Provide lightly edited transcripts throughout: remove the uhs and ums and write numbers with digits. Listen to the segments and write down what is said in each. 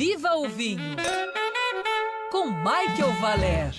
Viva o Vinho, com Michael Valer.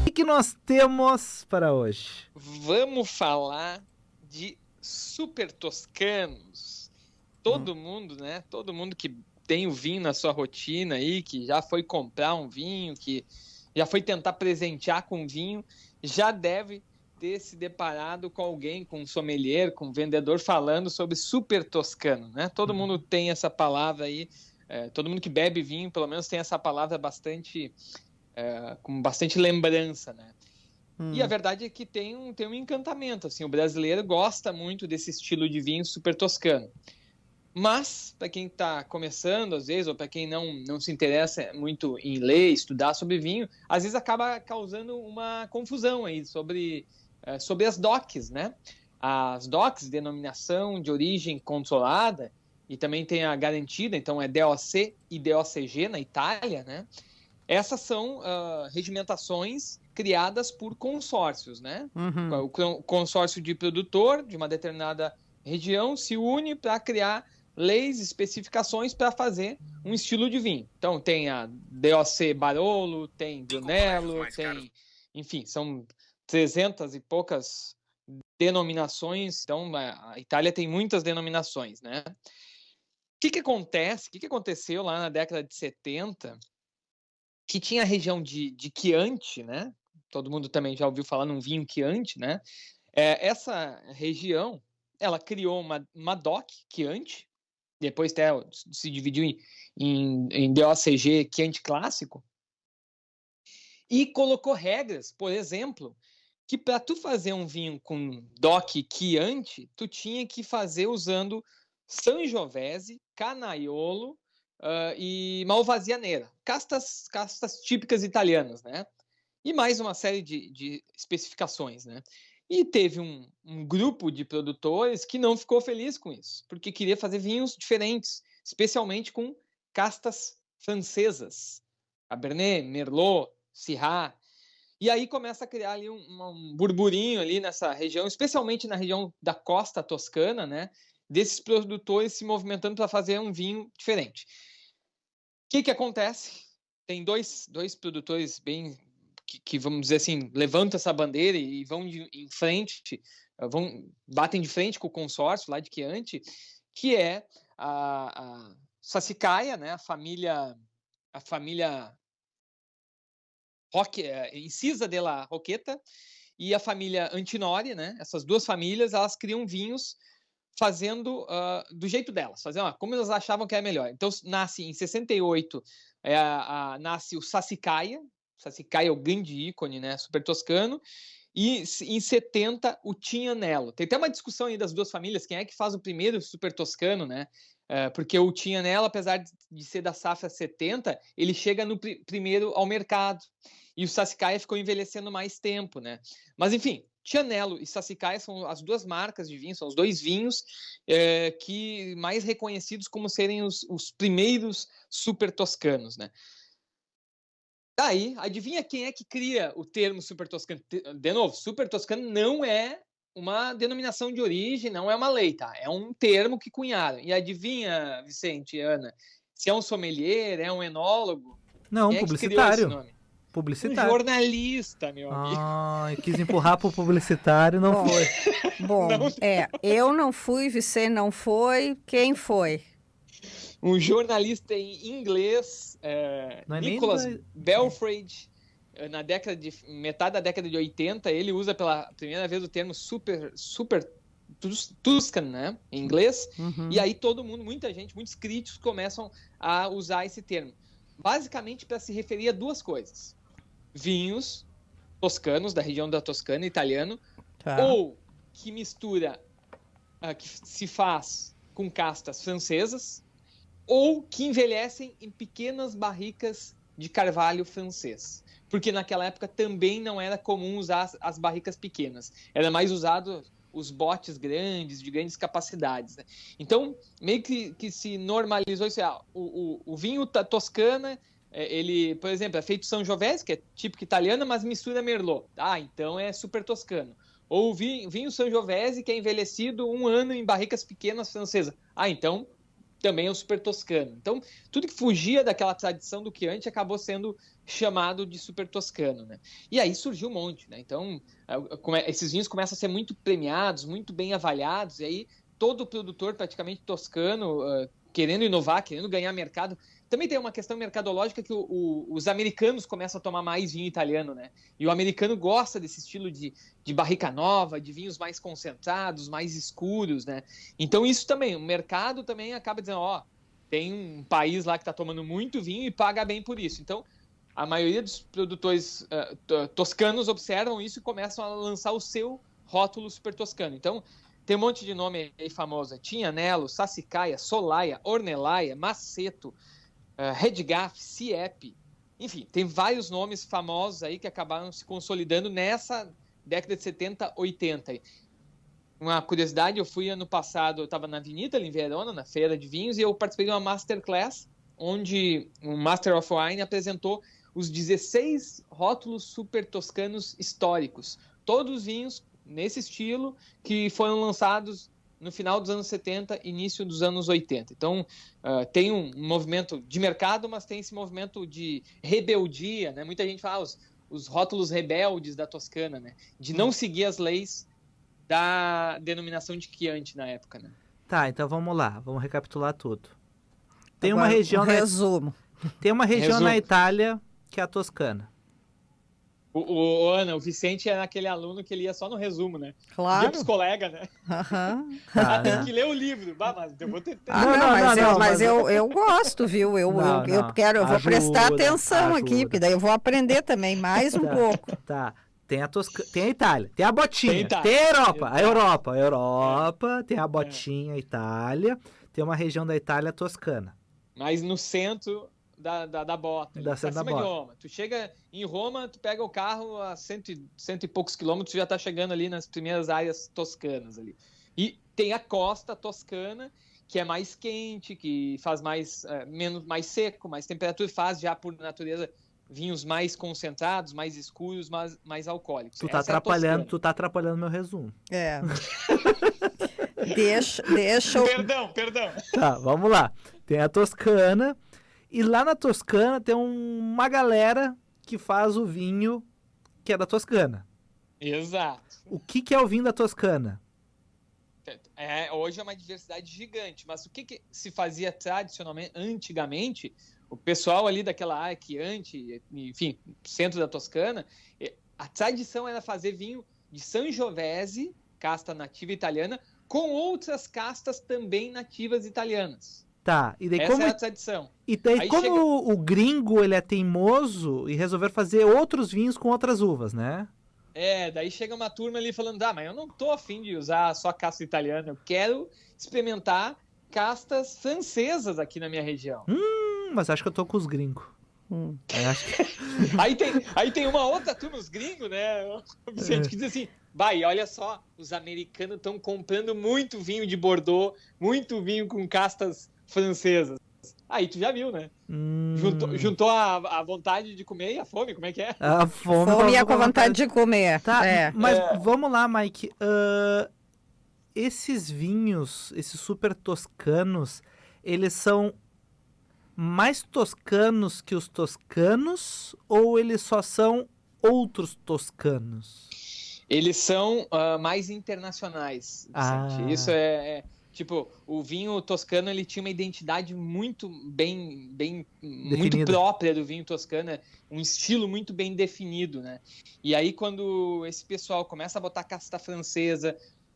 O que nós temos para hoje? Vamos falar de super toscanos. Todo mundo, né? Todo mundo que tem o vinho na sua rotina aí, que já foi comprar um vinho, que já foi tentar presentear com vinho, já deve ter se deparado com alguém, com um sommelier, com um vendedor falando sobre super toscano, né? Todo mundo tem essa palavra aí, todo mundo que bebe vinho, pelo menos tem essa palavra com bastante lembrança, né? E a verdade é que tem um encantamento, assim, o brasileiro gosta muito desse estilo de vinho super toscano. Mas, para quem está começando, às vezes, ou para quem não se interessa muito em ler, estudar sobre vinho, às vezes acaba causando uma confusão aí sobre as DOCs, né? As DOCs, denominação de origem controlada, e também tem a garantida, então é DOC e DOCG na Itália, né? Essas são regimentações criadas por consórcios, né? O consórcio de produtor de uma determinada região se une para criar leis, especificações para fazer um estilo de vinho. Então tem a DOC Barolo, tem Brunello, enfim, são 300 e poucas denominações. Então a Itália tem muitas denominações, né? O que acontece? O que aconteceu lá na década de 70? Que tinha a região de Chianti, né? Todo mundo também já ouviu falar num vinho Chianti, né? Essa região, ela criou uma DOC Chianti, depois até se dividiu em DOCG Chianti Clássico, e colocou regras, por exemplo, que para tu fazer um vinho com DOC Chianti, tu tinha que fazer usando Sangiovese, Canaiolo, e Malvasia, castas típicas italianas, né? E mais uma série de especificações, né? E teve um grupo de produtores que não ficou feliz com isso, porque queria fazer vinhos diferentes, especialmente com castas francesas, Cabernet, Merlot, Syrah. E aí começa a criar ali um burburinho ali nessa região, especialmente na região da costa toscana, né? Desses produtores se movimentando para fazer um vinho diferente. O que acontece? Tem dois produtores bem que, vamos dizer assim, levantam essa bandeira e vão em frente, batem de frente com o consórcio lá de Chianti, que é a Sassicaia, né? A família Incisa della Rocchetta e a família Antinori, né? Essas duas famílias, elas criam vinhos fazendo do jeito delas, como elas achavam que era melhor. Então, nasce em 68, nasce o Sassicaia é o grande ícone, né, super toscano, e em 70, o Tignanello. Tem até uma discussão aí das duas famílias, quem é que faz o primeiro super toscano, né, porque o Tignanello, apesar de ser da safra 70, ele chega no primeiro ao mercado, e o Sassicaia ficou envelhecendo mais tempo, né, mas enfim, Tignanello e Sassicaia são as duas marcas de vinho, são os dois vinhos que mais reconhecidos como serem os primeiros super toscanos, né. Daí, adivinha quem é que cria o termo super toscano? De novo, super toscano não é uma denominação de origem, não é uma lei, tá? É um termo que cunharam. E adivinha, Vicente e Ana, se é um sommelier, é um enólogo? Não, quem publicitário. É que criou esse nome? Publicitário. Um jornalista, meu amigo. Quis empurrar pro publicitário, não foi. Bom, eu não fui, Vicente não foi, quem foi? Um jornalista em inglês, Nicholas Belfrage, na metade da década de 80, ele usa pela primeira vez o termo super Tuscan, né, em inglês, e aí muita gente, muitos críticos começam a usar esse termo, basicamente para se referir a duas coisas: vinhos toscanos, da região da Toscana, italiano, ou que mistura, que se faz com castas francesas, ou que envelhecem em pequenas barricas de carvalho francês. Porque naquela época também não era comum usar as barricas pequenas. Era mais usado os botes grandes, de grandes capacidades, né? Então, meio que se normalizou isso. O vinho toscana, ele, por exemplo, é feito Sangiovese, que é típico italiano, mas mistura Merlot. Então é super toscano. Ou vinho Sangiovese, que é envelhecido 1 ano em barricas pequenas francesas. Então também é o super toscano. Então, tudo que fugia daquela tradição do Chianti acabou sendo chamado de super toscano, né? E aí surgiu um monte, né? Então, esses vinhos começam a ser muito premiados, muito bem avaliados, e aí todo produtor praticamente toscano, querendo inovar, querendo ganhar mercado. Também tem uma questão mercadológica que os americanos começam a tomar mais vinho italiano, né? E o americano gosta desse estilo de barrica nova, de vinhos mais concentrados, mais escuros, né? Então isso também, o mercado também acaba dizendo, tem um país lá que está tomando muito vinho e paga bem por isso. Então, a maioria dos produtores toscanos observam isso e começam a lançar o seu rótulo super toscano. Então, tem um monte de nome aí famoso. Tignanello, Sassicaia, Solaia, Ornellaia, Maceto, Redgaf, Siepi. Enfim, tem vários nomes famosos aí que acabaram se consolidando nessa década de 70, 80. Uma curiosidade, eu fui ano passado, eu estava na Avenida, ali em Verona, na feira de vinhos, e eu participei de uma masterclass, onde um Master of Wine apresentou os 16 rótulos super toscanos históricos. Todos os vinhos nesse estilo que foram lançados no final dos anos 70, início dos anos 80. Então, tem um movimento de mercado, mas tem esse movimento de rebeldia, né? Muita gente fala os rótulos rebeldes da Toscana, né? De não seguir as leis da denominação de Chianti na época, né? Tá, então vamos lá, vamos recapitular tudo. Tem Agora, uma região resumo. Tem uma região na Itália que é a Toscana. Ana, o Vicente era aquele aluno que ele ia só no resumo, né? Claro. Ia pros colegas, né? Aham. Tem que ler o livro. Mas eu vou ter... Mas eu gosto, viu? Eu vou prestar atenção aqui, porque daí eu vou aprender também mais um pouco. Tá. Tem a Itália, tem a botinha, tem a Europa, a Europa, tem a botinha, a Itália, tem uma região da Itália toscana. Mas no centro da bota, da cima de Roma. Tu chega em Roma, tu pega o carro a cento e poucos quilômetros, tu já tá chegando ali nas primeiras áreas toscanas ali. E tem a costa toscana, que é mais quente, que faz mais seco, mais temperatura, faz já por natureza vinhos mais concentrados, mais escuros, mais alcoólicos. Tu tá atrapalhando meu resumo. Deixa eu... Perdão. Tá, vamos lá. Tem a Toscana, e lá na Toscana tem uma galera que faz o vinho que é da Toscana. Exato. O que é o vinho da Toscana? Hoje é uma diversidade gigante, mas o que se fazia tradicionalmente, antigamente, o pessoal ali daquela área Chianti, enfim, centro da Toscana, a tradição era fazer vinho de Sangiovese, casta nativa italiana, com outras castas também nativas italianas. Tá, e daí Essa é a tradição. E daí o gringo ele é teimoso e resolver fazer outros vinhos com outras uvas, né? Daí chega uma turma ali falando, mas eu não tô afim de usar só casta italiana, eu quero experimentar castas francesas aqui na minha região. Mas acho que eu tô com os gringos. Acho que... aí tem uma outra turma, os gringos, né? O Vicente que diz assim, olha só, os americanos estão comprando muito vinho de Bordeaux, muito vinho com castas francesas. Aí tu já viu, né? Juntou a vontade de comer e a fome, como é que é? A fome e com a vontade de comer. Tá, mas vamos lá, Mike. Esses vinhos, esses super toscanos, eles são mais toscanos que os toscanos ou eles só são outros toscanos? Eles são mais internacionais, Vicente. Isso tipo, o vinho toscano ele tinha uma identidade muito muito própria do vinho toscano, um estilo muito bem definido, né? E aí quando esse pessoal começa a botar casta francesa,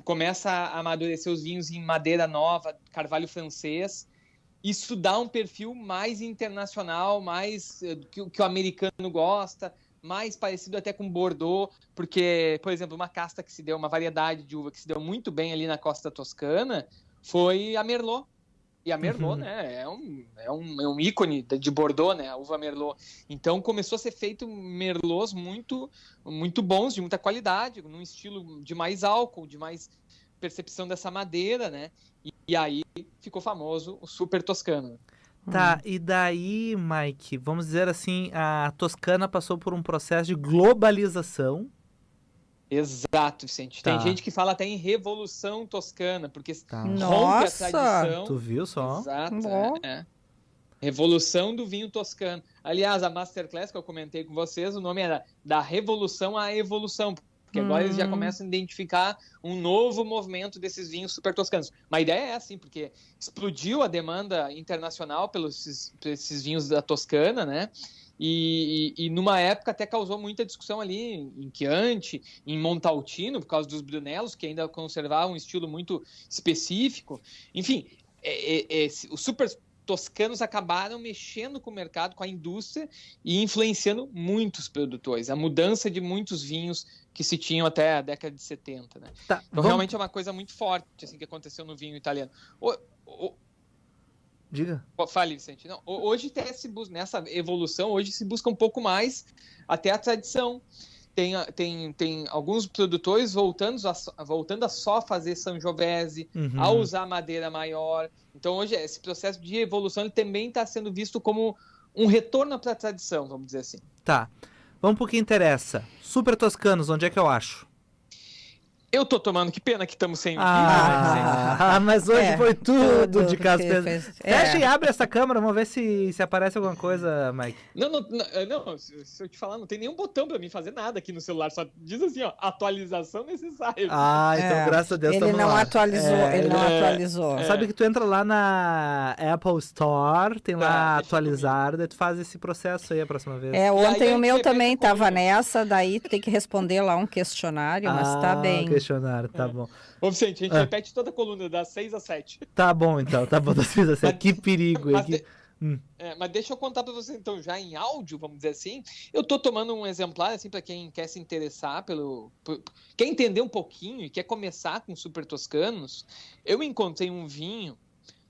começa a amadurecer os vinhos em madeira nova, carvalho francês, isso dá um perfil mais internacional, mais que o americano gosta, mais parecido até com Bordeaux, porque, por exemplo, uma variedade de uva que se deu muito bem ali na costa toscana foi a Merlot. E a Merlot, né, é um ícone de Bordeaux, né, a uva Merlot. Então começou a ser feito Merlots muito, muito bons, de muita qualidade, num estilo de mais álcool, de mais percepção dessa madeira, né, e aí ficou famoso o super toscano. Tá, e daí, Mike, vamos dizer assim, a Toscana passou por um processo de globalização. Exato, Vicente. Tá. Tem gente que fala até em revolução toscana, porque Tá. rompe a Nossa! tradição. Tu viu só? Exato, Bom. Revolução do vinho toscano. Aliás, a Masterclass que eu comentei com vocês, o nome era Da Revolução à Evolução, porque agora eles já começam a identificar um novo movimento desses vinhos super toscanos. Mas a ideia é assim, porque explodiu a demanda internacional por esses vinhos da Toscana, né? E numa época até causou muita discussão ali em Chianti, em Montalcino, por causa dos Brunelos, que ainda conservavam um estilo muito específico. Enfim, os super toscanos acabaram mexendo com o mercado, com a indústria e influenciando muitos produtores. A mudança de muitos vinhos que se tinham até a década de 70. Né? Tá, então, realmente é uma coisa muito forte assim, que aconteceu no vinho italiano. Diga. Fale, Vicente. Não, hoje nessa evolução, hoje se busca um pouco mais até a tradição. Tem alguns produtores voltando a só fazer Sangiovese, a usar madeira maior. Então, hoje, esse processo de evolução ele também está sendo visto como um retorno para a tradição, vamos dizer assim. Tá. Vamos pro que interessa. Super toscanos, onde é que eu acho? Eu tô tomando, que pena que estamos sem vídeo, né? Mas hoje foi tudo de casa. Fecha e abre essa câmera, vamos ver se aparece alguma coisa, Mike. Não, se eu te falar, não tem nenhum botão pra mim fazer nada aqui no celular, só diz assim, ó, atualização necessária. Então graças a Deus ele não lá. atualizou. Sabe que tu entra lá na Apple Store, tem lá atualizar, daí tu faz esse processo aí a próxima vez. Ontem o meu também tava nessa, daí tu tem que responder lá um questionário, mas tá bem. Questionário, tá bom. Ô, Vicente, a gente repete toda a coluna, das 6 às 7. Tá bom, então, das 6 às 7. Que perigo. Mas deixa eu contar pra você, então, já em áudio, vamos dizer assim, eu tô tomando um exemplar, assim, pra quem quer se interessar quer entender um pouquinho e quer começar com super toscanos. Eu encontrei um vinho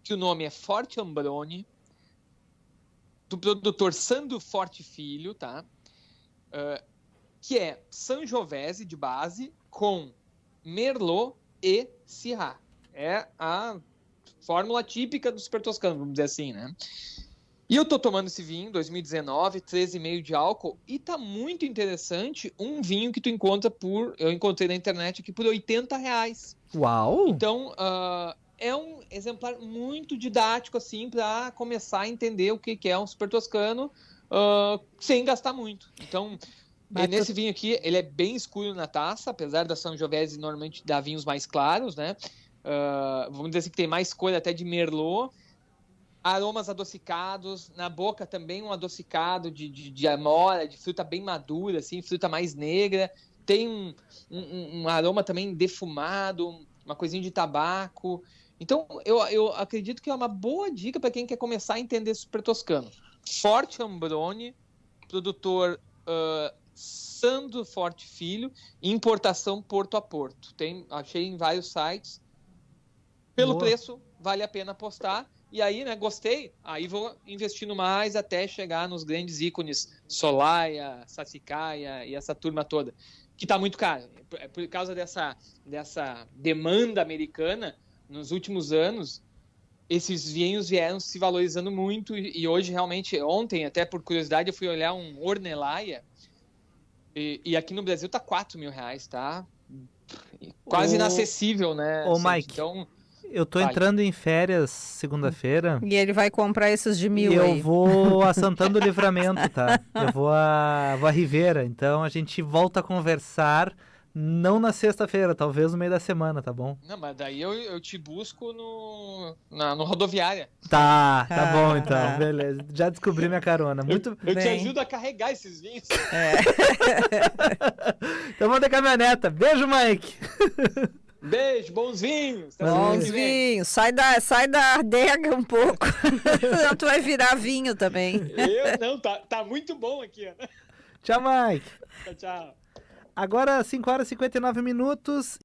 que o nome é Forte Ambrone, do produtor Sandro Forte Filho, tá? Que é Sangiovese de base com Merlot e Syrah. É a fórmula típica do super toscano, vamos dizer assim, né? E eu tô tomando esse vinho, 2019, 13,5 de álcool, e tá muito interessante um vinho que eu encontrei na internet aqui por R$80. Uau! Então, é um exemplar muito didático, assim, para começar a entender o que é um super toscano sem gastar muito. Então, nesse vinho aqui, ele é bem escuro na taça, apesar da Sangiovese normalmente dar vinhos mais claros, né? Vamos dizer assim que tem mais cor até de Merlot. Aromas adocicados, na boca também um adocicado de amora, de fruta bem madura, assim, fruta mais negra. Tem um aroma também defumado, uma coisinha de tabaco. Então, eu acredito que é uma boa dica para quem quer começar a entender super toscano. Forte Ambrone, produtor Sandro Forte Filho, importação porto a porto. Achei em vários sites. Pelo preço, vale a pena apostar. E aí, né, gostei, aí vou investindo mais até chegar nos grandes ícones Solaia, Sassicaia e essa turma toda, que está muito caro. Por causa dessa demanda americana, nos últimos anos, esses vinhos vieram se valorizando muito e hoje, realmente, ontem, até por curiosidade, eu fui olhar um Ornellaia e aqui no Brasil tá R$4.000, tá? Quase inacessível, né? Mike, então, eu tô entrando em férias segunda-feira. E ele vai comprar esses de 1.000 eu aí. Eu vou a Santana do Livramento, tá? Eu vou a Ribeira, então a gente volta a conversar. Não na sexta-feira, talvez no meio da semana, tá bom? Não, mas daí eu te busco no rodoviária. Tá bom então, beleza. Já descobri minha carona. Muito eu bem. te ajudo a carregar esses vinhos. Então vamos de caminhoneta. Beijo, Mike. Beijo, bons vinhos. Bons vinhos. Sai da adega um pouco. Senão tu vai virar vinho também. Não, tá muito bom aqui. Ó. Tchau, Mike. Tchau. Agora 5 horas e 59 minutos